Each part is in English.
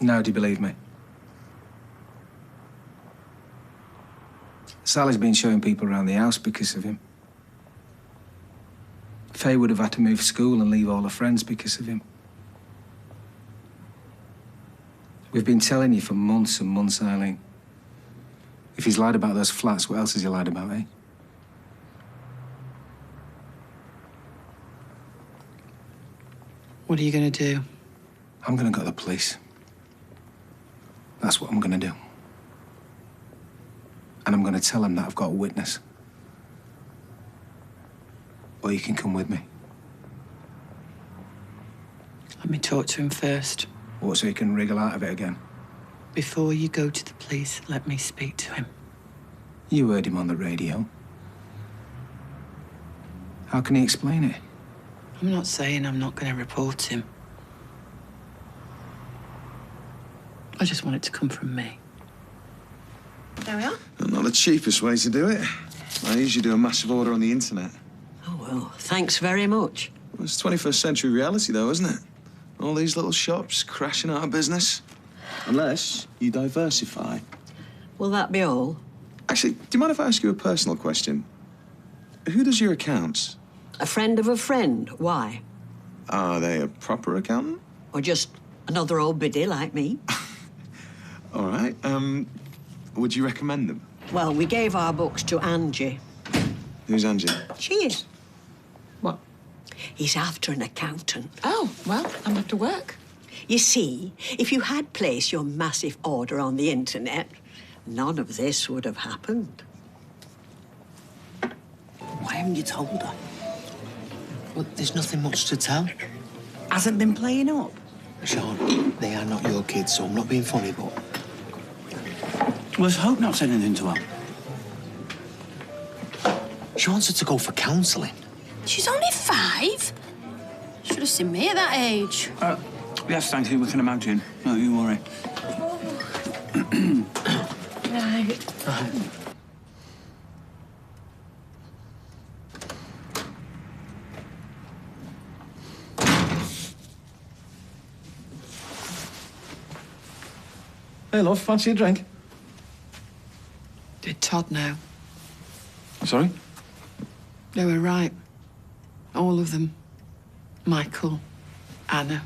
Now do you believe me? Sally's been showing people around the house because of him. Faye would have had to move school and leave all her friends because of him. We've been telling you for months and months, Eileen. If he's lied about those flats, what else has he lied about, eh? What are you going to do? I'm going to go to the police. That's what I'm going to do. And I'm going to tell him that I've got a witness. Or you can come with me. Let me talk to him first. What, so he can wriggle out of it again? Before you go to the police, let me speak to him. You heard him on the radio. How can he explain it? I'm not saying I'm not going to report him. I just want it to come from me. There we are. Not the cheapest way to do it. I usually do a massive order on the internet. Oh, well, thanks very much. Well, it's 21st century reality, though, isn't it? All these little shops crashing out of business. Unless you diversify. Will that be all? Actually, do you mind if I ask you a personal question? Who does your accounts? A friend of a friend. Why? Are they a proper accountant? Or just another old biddy like me? All right. Would you recommend them? Well, we gave our books to Angie. Who's Angie? She is. What? He's after an accountant. Oh, well, I'm after work. You see, if you had placed your massive order on the internet, none of this would have happened. Why haven't you told her? Well, there's nothing much to tell. Hasn't been playing up. Sean, they are not your kids, so I'm not being funny, but... Well, let's hope not said anything to her. She wants her to go for counselling. She's only 5. Should have seen me at that age. Yes, thank you, we can imagine. Don't you worry. Right. Hey, love, fancy a drink? Did Todd know? Sorry? They were right. All of them. Michael, Anna.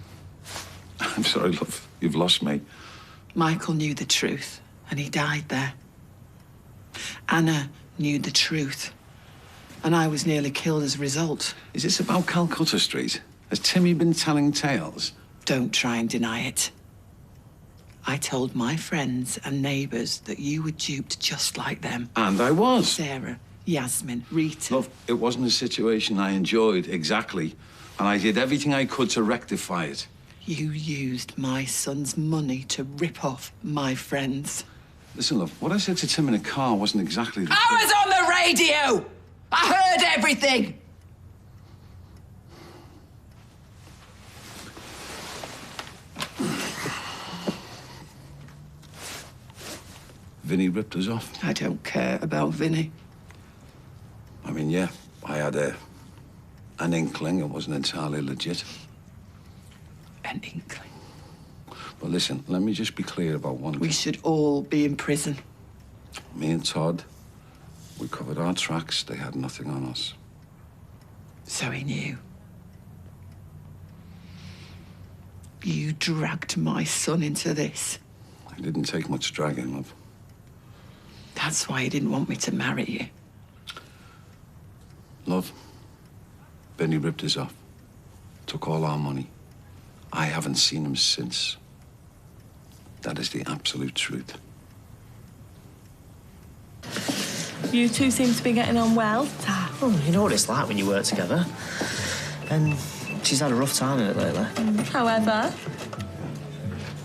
I'm sorry, love. You've lost me. Michael knew the truth, and he died there. Anna knew the truth, and I was nearly killed as a result. Is this about Calcutta Street? Has Timmy been telling tales? Don't try and deny it. I told my friends and neighbours that you were duped just like them. And I was. Sarah, Yasmin, Rita. Love, it wasn't a situation I enjoyed exactly, and I did everything I could to rectify it. You used my son's money to rip off my friends. Listen, love, what I said to Tim in the car wasn't exactly the I was on the radio! I heard everything! Vinny ripped us off. I don't care about Vinny. I mean, yeah, I had an inkling it wasn't entirely legit. An inkling. But listen, let me just be clear about one thing. We should all be in prison. Me and Todd, we covered our tracks. They had nothing on us. So he knew. You dragged my son into this. It didn't take much dragging, love. That's why he didn't want me to marry you. Love, Benny ripped us off. Took all our money. I haven't seen him since. That is the absolute truth. You two seem to be getting on well. Oh, you know what it's like when you work together. And she's had a rough time in it lately. However,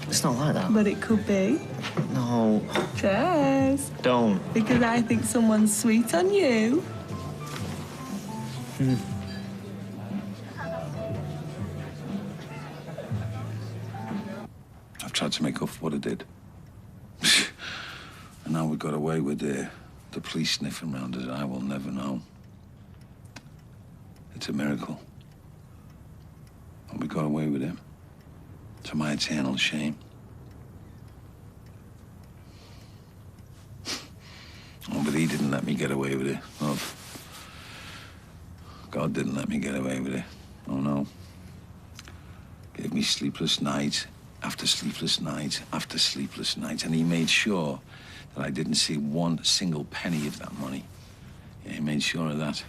It's not like that. but it could be. No, Cheers. don't. Because I think someone's sweet on you. I've tried to make up for what I did. And now we got away with the police sniffing around us. I will never know. It's a miracle. And we got away with it. To my eternal shame. me get away with it, love. God didn't let me get away with it. Oh, no. Gave me sleepless night after sleepless night after sleepless night, and he made sure that I didn't see one single penny of that money. Yeah, he made sure of that.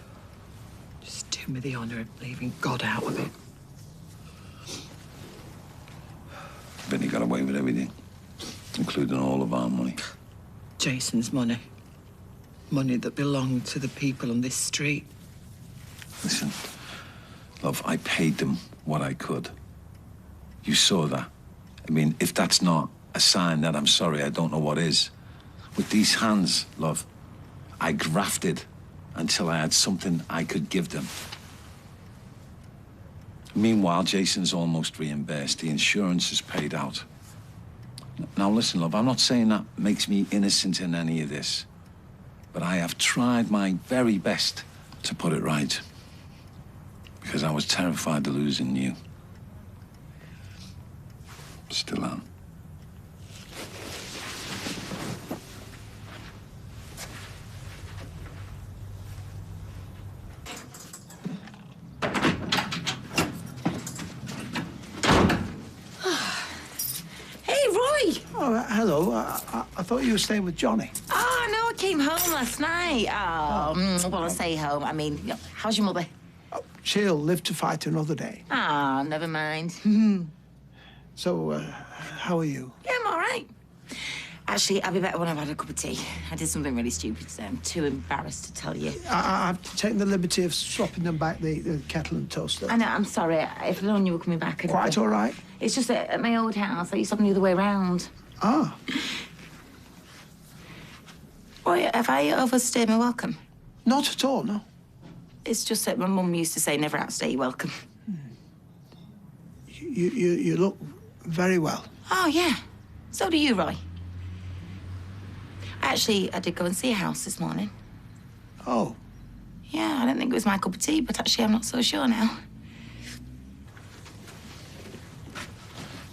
Just do me the honour of leaving God out of it. Benny got away with everything, including all of our money. Jason's money. Money that belonged to the people on this street. Listen, love, I paid them what I could. You saw that. I mean, if that's not a sign that I'm sorry, I don't know what is. With these hands, love, I grafted until I had something I could give them. Meanwhile, Jason's almost reimbursed. The insurance is paid out. Now, listen, love, I'm not saying that makes me innocent in any of this, but I have tried my very best to put it right. Because I was terrified of losing you. Still am. Hey, Roy! Oh, hello. I thought you were staying with Johnny. Oh, no, I came home last night. Well, I say home. I mean, how's your mother? Oh, she'll live to fight another day. Ah, never mind. So, how are you? Yeah, I'm all right. Actually, I'll be better when I've had a cup of tea. I did something really stupid today. I'm too embarrassed to tell you. I've taken the liberty of swapping them back, the kettle and toaster. I know, I'm sorry. If I'd known you were coming back... Quite all right? It's just that at my old house, I used to have them the other way round. Ah. Roy, have I overstayed my welcome? Not at all, no. It's just that my mum used to say, never outstay your welcome. You look very well. Oh, yeah. So do you, Roy. Actually, I did go and see a house this morning. Oh. Yeah, I don't think it was my cup of tea, but actually I'm not so sure now.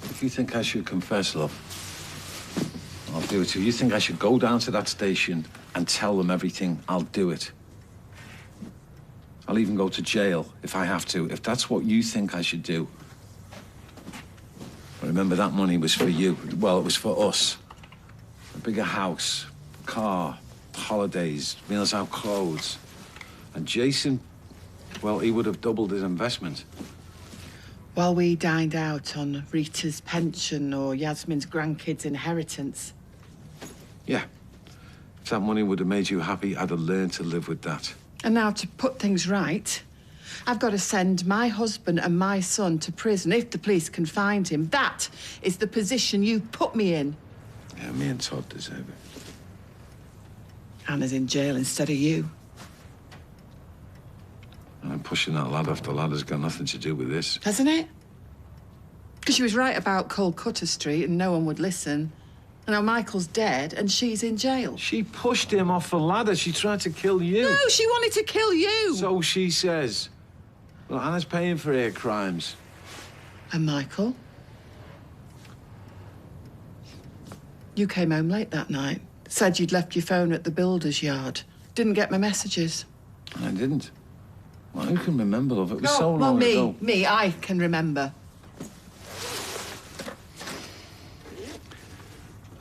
If you think I should confess, love, I'll do it. If you think I should go down to that station and tell them everything, I'll do it. I'll even go to jail if I have to, if that's what you think I should do. But remember, that money was for you. Well, it was for us. A bigger house, car, holidays, meals out, clothes. And Jason, well, he would have doubled his investment. While we dined out on Rita's pension or Yasmin's grandkids' inheritance. Yeah. If that money would have made you happy, I'd have learned to live with that. And now, to put things right, I've got to send my husband and my son to prison if the police can find him. That is the position you put me in. Yeah, me and Todd deserve it. Anna's in jail instead of you. And I'm pushing that lad off the ladder's got nothing to do with this. Hasn't it? Because she was right about Calcutta Street and no one would listen. And now Michael's dead and she's in jail. She pushed him off the ladder. She tried to kill you. No, she wanted to kill you. So she says. Well, Anna's paying for her crimes. And Michael? You came home late that night. Said you'd left your phone at the builder's yard. Didn't get my messages. And I didn't. Well, who can remember, love? It was so well, long ago. Me, I can remember.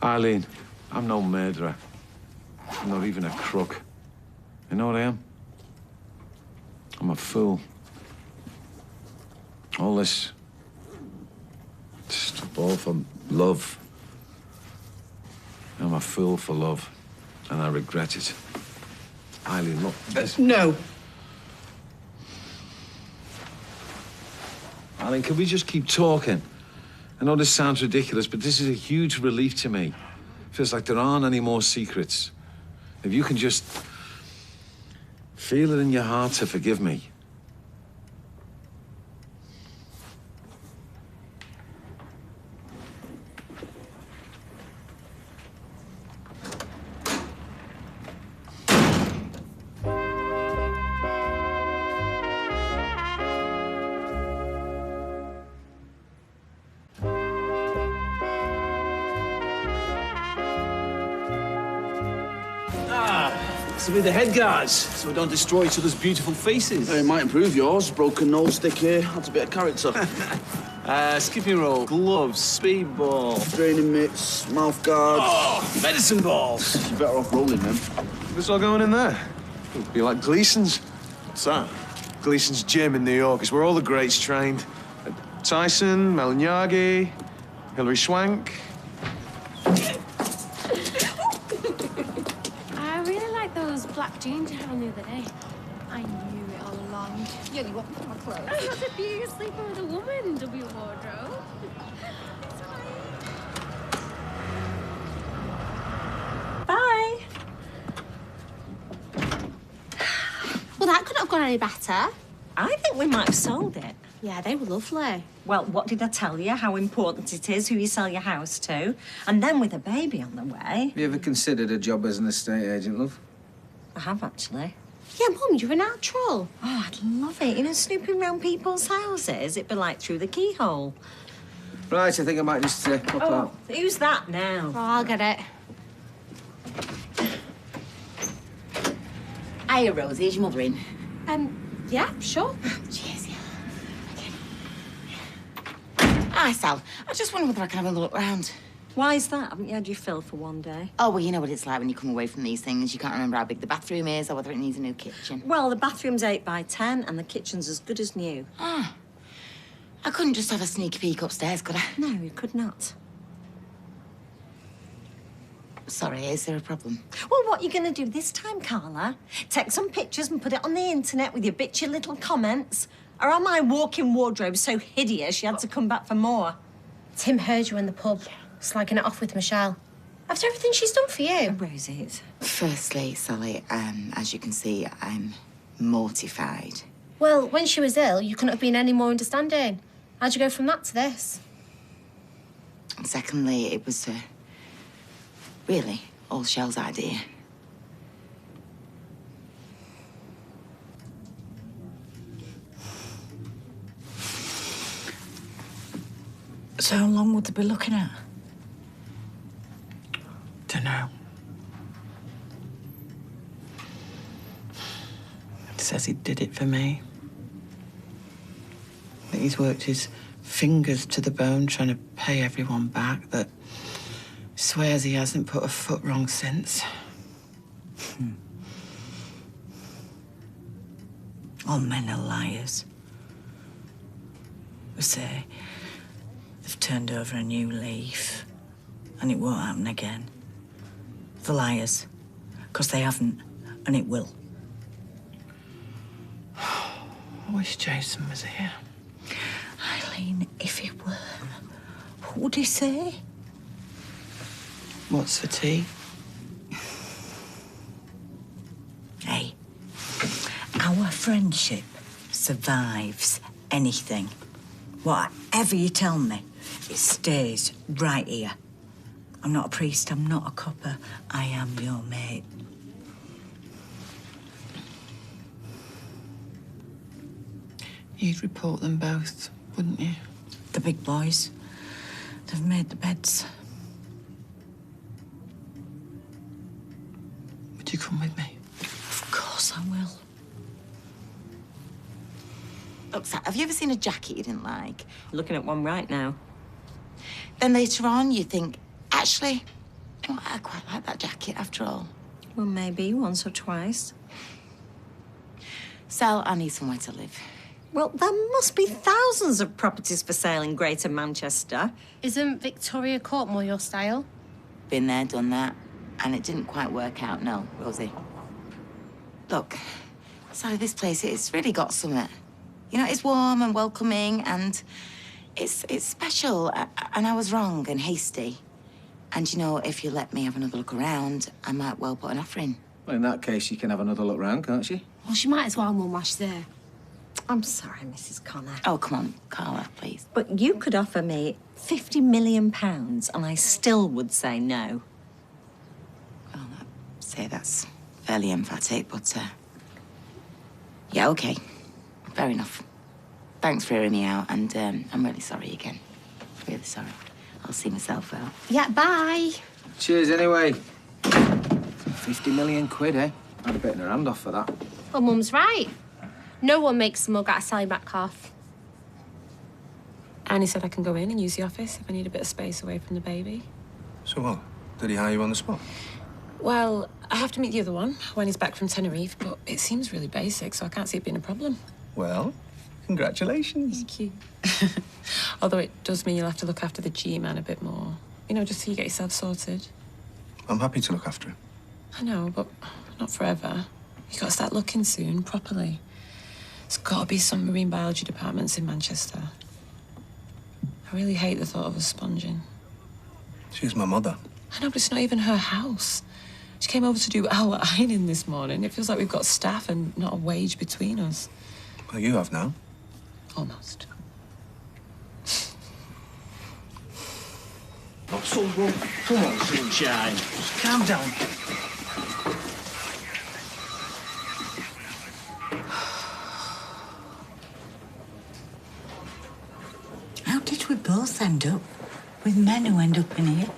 Eileen, I'm no murderer. I'm not even a crook. You know what I am? I'm a fool. All this... just all for love. I'm a fool for love, and I regret it. Eileen, look... No. Eileen, can we just keep talking? I know this sounds ridiculous, but this is a huge relief to me. Feels like there aren't any more secrets. If you can just feel it in your heart to forgive me. This will be the head guards, so we don't destroy each other's beautiful faces. It might improve yours. Broken nose stick here. That's a bit of character. Skipping rope, gloves, speedball. Training mitts, mouth guards. Oh, medicine balls. You're better off rolling them. What's all going in there? It'd be like Gleason's. What's that? Gleason's gym in New York is where all the greats trained. Tyson, Malignaggi, Hilary Swank. I really like those black jeans you had on the other day. I knew it all along. You only want me for my clothes. I was a beauty sleeper with a woman, W wardrobe. Bye. Well, that couldn't have gone any better. I think we might have sold it. Yeah, they were lovely. Well, what did I tell you? How important it is who you sell your house to. And then with a baby on the way. Have you ever considered a job as an estate agent, love? I have, actually. Yeah, Mum, you're a natural. Oh, I'd love it. You know, snooping around people's houses. It'd be like through the keyhole. Right, I think I might just pop out. Who's that now? Oh, I'll get it. Hiya, Rosie. Is your mother in? Yeah, sure. Cheers, yeah. Hi, Sal. I just wondered whether I can have a look round. Why is that? Haven't you had your fill for one day? Oh, well, you know what it's like when you come away from these things. You can't remember how big the bathroom is or whether it needs a new kitchen. Well, the bathroom's 8 by 10 and the kitchen's as good as new. Ah. I couldn't just have a sneaky peek upstairs, could I? No, you could not. Sorry, is there a problem? Well, what are you going to do this time, Carla? Take some pictures and put it on the internet with your bitchy little comments? Or am I walk-in wardrobe so hideous you had to come back for more? Tim heard you in the pub, slagging it off with Michelle. After everything she's done for you. Rosie, Firstly, Sally, as you can see, I'm mortified. Well, when she was ill, you couldn't have been any more understanding. How'd you go from that to this? And secondly, it was, really all Shell's idea. So how long would they be looking at? Dunno. He says he did it for me. That he's worked his fingers to the bone trying to pay everyone back, that swears he hasn't put a foot wrong since. All men are liars. They say they've turned over a new leaf and it won't happen again. The liars, because they haven't, and it will. I wish Jason was here. Eileen, if he were, what would he say? What's for tea? Hey, our friendship survives anything. Whatever you tell me, it stays right here. I'm not a priest, I'm not a copper. I am your mate. You'd report them both, wouldn't you? The big boys, they've made the beds. Would you come with me? Of course I will. Look, Sal, have you ever seen a jacket you didn't like? Looking at one right now. Then later on you think, actually, you know, I quite like that jacket after all. Well, maybe once or twice. Sal, I need somewhere to live. Well, there must be thousands of properties for sale in Greater Manchester. Isn't Victoria Court more your style? Been there, done that, and it didn't quite work out, no, Rosie. Look, Sally, this place, it's really got something. You know, it's warm and welcoming, and it's special, and I was wrong and hasty. And, you know, if you let me have another look around, I might well put an offer in. Well, in that case, you can have another look round, can't she? Well, she might as well, Mum, while she's there. I'm sorry, Mrs. Connor. Oh, come on, Carla, please. But you could offer me £50 million and I still would say no. Well, I'd say that's fairly emphatic, but, yeah, OK. Fair enough. Thanks for hearing me out, and I'm really sorry again. Really sorry. I'll see myself out. Yeah, bye. Cheers, anyway. 50 million quid, eh? I'd have bitten her hand off for that. Well, Mum's right. No one makes a mug out of Sally Metcalf. And he said I can go in and use the office if I need a bit of space away from the baby. So what? Did he hire you on the spot? Well, I have to meet the other one when he's back from Tenerife, but it seems really basic, so I can't see it being a problem. Well, congratulations. Thank you. Although it does mean you'll have to look after the G-man a bit more. You know, just so you get yourself sorted. I'm happy to look after him. I know, but not forever. You got to start looking soon, properly. There's got to be some marine biology departments in Manchester. I really hate the thought of us sponging. She's my mother. I know, but it's not even her house. She came over to do our ironing this morning. It feels like we've got staff and not a wage between us. Well, you have now. Almost. Oh, so, well, come on, sunshine. Just calm down. How did we both end up with men who end up in here?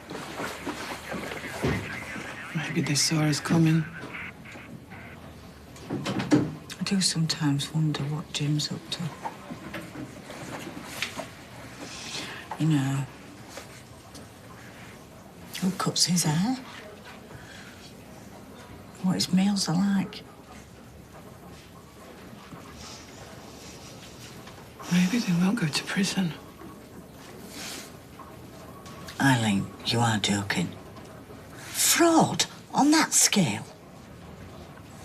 Maybe they saw us coming. I do sometimes wonder what Jim's up to. You know, who cuts his hair? What his meals are like. Maybe they won't go to prison. Eileen, you are joking. Fraud on that scale?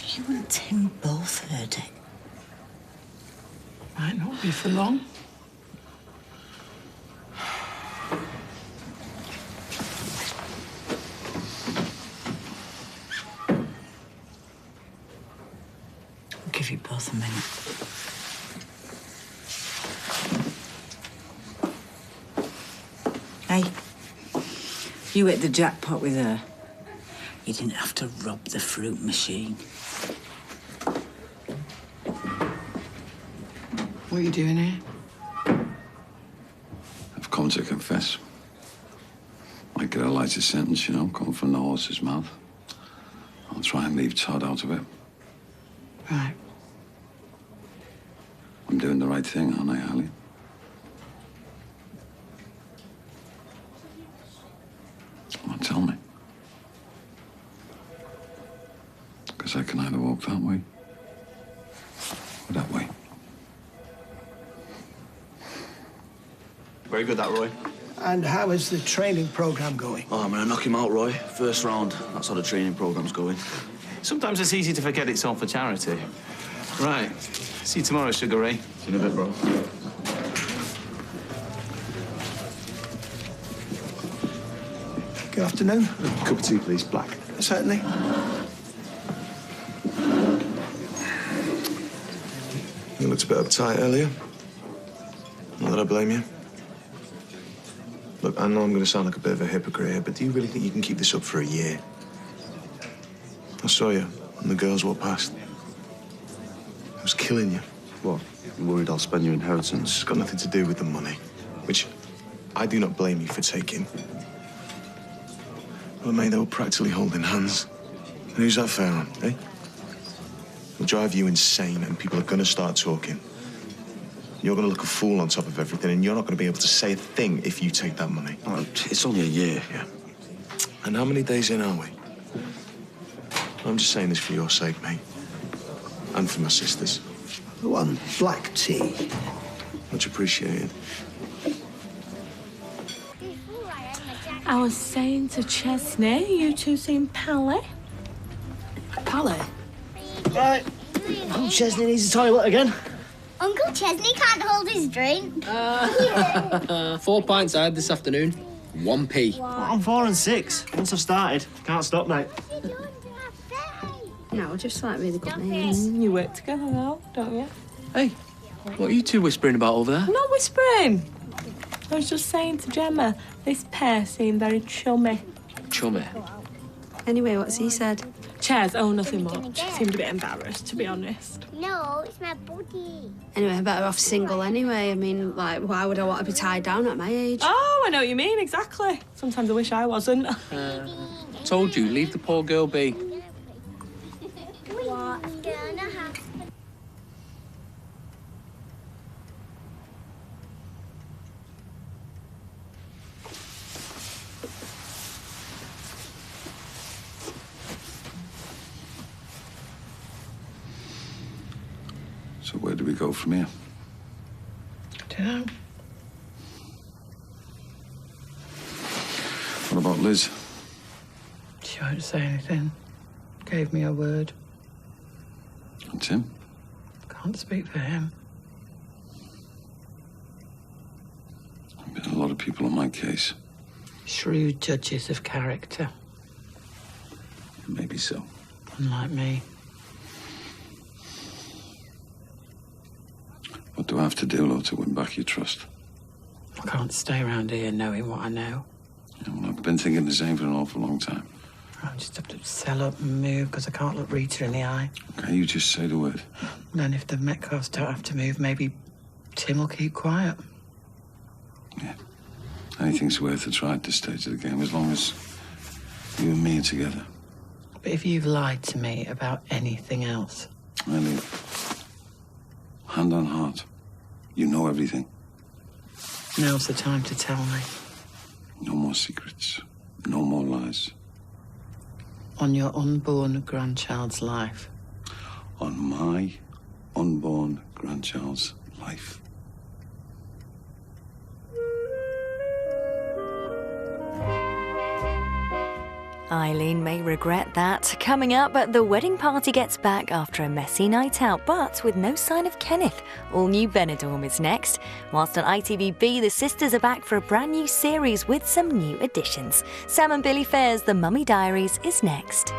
You and Tim both heard it. Might not be for long. I'll give you both a minute. Hey, you hit the jackpot with her. You didn't have to rob the fruit machine. What are you doing here? I've come to confess. Might get a lighter sentence, you know, coming from the horse's mouth. I'll try and leave Todd out of it. Right. I'm doing the right thing, aren't I, Ali? Well, tell me. Because I can either walk that way or that way. Very good, that, Roy. And how is the training program going? Oh, I'm gonna knock him out, Roy. First round. That's how the training program's going. Sometimes it's easy to forget it's all for charity. Right. See you tomorrow, Sugar Ray. See you in a bit, bro. Good afternoon. A cup of tea, please. Black. Certainly. You looked a bit uptight earlier. Not that I blame you. Look, I know I'm going to sound like a bit of a hypocrite here, but do you really think you can keep this up for a year? I saw you, and the girls walked past. It was killing you. What? You're worried I'll spend your inheritance? It's got nothing to do with the money, which I do not blame you for taking. Well, mate, they were practically holding hands. And who's that fair on, eh? It'll drive you insane, and people are going to start talking. You're going to look a fool on top of everything, and you're not going to be able to say a thing if you take that money. Oh, it's only a year. Yeah. And how many days in are we? I'm just saying this for your sake, mate. And for my sisters. One black tea. Much appreciated. I was saying to Chesney, you two seen Pally? Pally? Right. Oh, Chesney needs the toilet again. Uncle Chesney can't hold his drink. 4 pints I had this afternoon. 1p. I'm 4 and 6. Once I've started, can't stop, mate. No, just like really good names. You work together now, don't you? Hey, what are you two whispering about over there? I'm not whispering. I was just saying to Gemma, this pair seem very chummy. Chummy. Anyway, what's he said? Chairs, oh, nothing much. Seemed a bit embarrassed, to be honest. No, it's my body. Anyway, I'm better off single anyway. I mean, like, why would I want to be tied down at my age? Oh, I know what you mean, exactly. Sometimes I wish I wasn't. Told you, leave the poor girl be. So where do we go from here? I don't know. What about Liz? She won't say anything. Gave me a word. And Tim? Can't speak for him. There's been a lot of people on my case. Shrewd judges of character. Maybe so. Unlike me. What do I have to do, Lo, to win back your trust? I can't stay around here knowing what I know. Yeah, well, I've been thinking the same for an awful long time. I just have to sell up and move because I can't look Rita in the eye. Okay, you just say the word. And then if the Metcalfs don't have to move, maybe Tim will keep quiet. Yeah. Anything's worth a try at this stage of the game, as long as you and me are together. But if you've lied to me about anything else... Ellie, hand on heart, you know everything. Now's the time to tell me. No more secrets. No more lies. On your unborn grandchild's life. On my unborn grandchild's life. Eileen may regret that. Coming up, the wedding party gets back after a messy night out, but with no sign of Kenneth. All new Benidorm is next. Whilst on ITVB, the sisters are back for a brand new series with some new additions. Sam and Billy Fair's The Mummy Diaries is next.